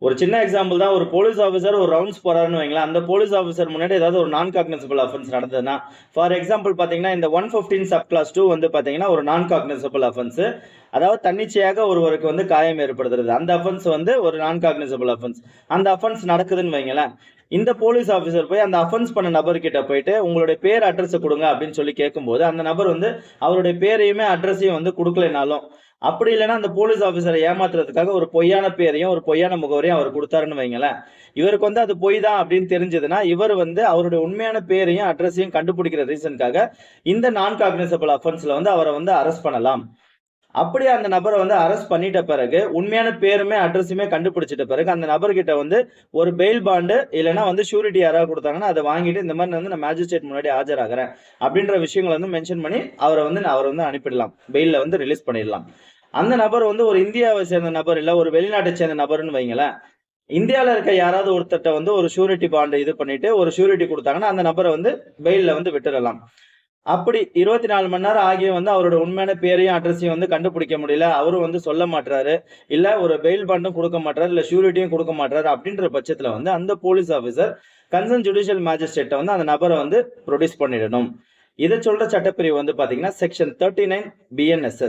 ஒரு சின்ன எக்ஸாம்பிள் தான். ஒரு போலீஸ் ஆஃபீசர் ஒரு ரவுண்ட்ஸ் போறாருன்னு வைங்களேன். அந்த போலீஸ் ஆஃபீசர் முன்னாடி ஏதாவது ஒரு நான் காக்னிசபிள் அஃபென்ஸ் நடந்ததுன்னா, ஃபார் எக்ஸாம்பிள் பார்த்தீங்கன்னா, இந்த 115 சப் கிளாஸ் 2 வந்து பார்த்தீங்கன்னா, ஒரு நான் காக்னிசபிள் அஃபென்ஸ். அதாவது தன்னிச்சையாக ஒருவருக்கு வந்து காயம் ஏற்படுத்துறது. அந்த அஃபென்ஸ் வந்து ஒரு நான் காக்னிசபிள் அஃபென்ஸ். அந்த அஃபென்ஸ் நடக்குதுன்னு வைங்களேன். இந்த போலீஸ் ஆஃபீசர் போய் அந்த அஃபென்ஸ் பண்ண நபர்கிட்ட போயிட்டு, உங்களுடைய பேர், அட்ரஸ் குடுங்க அப்படின்னு சொல்லி கேட்கும்போது, அந்த நபர் வந்து அவருடைய பேரையுமே, அட்ரஸையும் வந்து குடுக்கலைனாலும், அப்படி இல்லன்னா அந்த போலீஸ் ஆபீசரை ஏமாத்துறதுக்காக ஒரு பொய்யான பேரையும், ஒரு பொய்யான முகவரியும் அவர் குடுத்தாருன்னு வைங்களேன். இவருக்கு வந்து அது பொய் தான் அப்படின்னு தெரிஞ்சதுன்னா, இவர் வந்து அவருடைய உண்மையான பேரையும், அட்ரஸையும் கண்டுபிடிக்கிற ரீசன்க்காக இந்த நான் காக்னிசபிள் அஃபென்ஸ்ல வந்து அவர வந்து அரெஸ்ட் பண்ணலாம். அப்படி அந்த நபர வந்து அரெஸ்ட் பண்ணிட்ட பிறகு, உண்மையான பேருமே, அட்ரஸுமே கண்டுபிடிச்சிட்ட பிறகு, அந்த நபர்கிட்ட வந்து ஒரு பெயில் பாண்ட் இல்லன்னா வந்து ஷூரிட்டி யாராவது குடுத்தாங்கன்னா, அத வாங்கிட்டு இந்த மாரி வந்து நான் மேஜிஸ்ட்ரேட் முன்னாடி ஆஜராகுறேன். அப்படின்ற விஷயங்கள வந்து மென்ஷன் பண்ணி அவர வந்து அனுப்பிடலாம். பெயில்ல வந்து ரிலீஸ் பண்ணிடலாம். அந்த நபர் வந்து ஒரு இந்தியாவை சேர்ந்த நபர் இல்ல, ஒரு வெளிநாட்டை சேர்ந்த நபர்ன்னு வைங்களேன். இந்தியால இருக்க யாராவது ஒருத்தர்ட்ட வந்து ஒரு ஷூரிட்டி பாண்ட் இது பண்ணிட்டு, ஒரு ஷூரிட்டி குடுத்தாங்கன்னா, அந்த நபர வந்து பெயில்ல வந்து விட்டுறலாம். அப்படி 24 மணி நேரம் ஆகியும் வந்து அவரோட உண்மையான பேரையும், அட்ரஸையும் வந்து கண்டுபிடிக்க முடியல. அவரும் வந்து சொல்ல மாட்றாரு. இல்ல ஒரு பெயில் பாண்டும் குடுக்க மாட்றாரு. இல்ல ஷூரிட்டியும் குடுக்க மாட்றாரு. அப்படின்ற பட்சத்துல வந்து அந்த போலீஸ் ஆபீசர் கன்சர்ன் ஜுடிஷியல் மேஜிஸ்ட்ரேட்ட வந்து அந்த நபர வந்து புரொடியூஸ் பண்ணிடணும். இத சொல்ற சட்டப்பிரிவு வந்து பாத்தீங்கன்னா, செக்ஷன் 39 BNSS.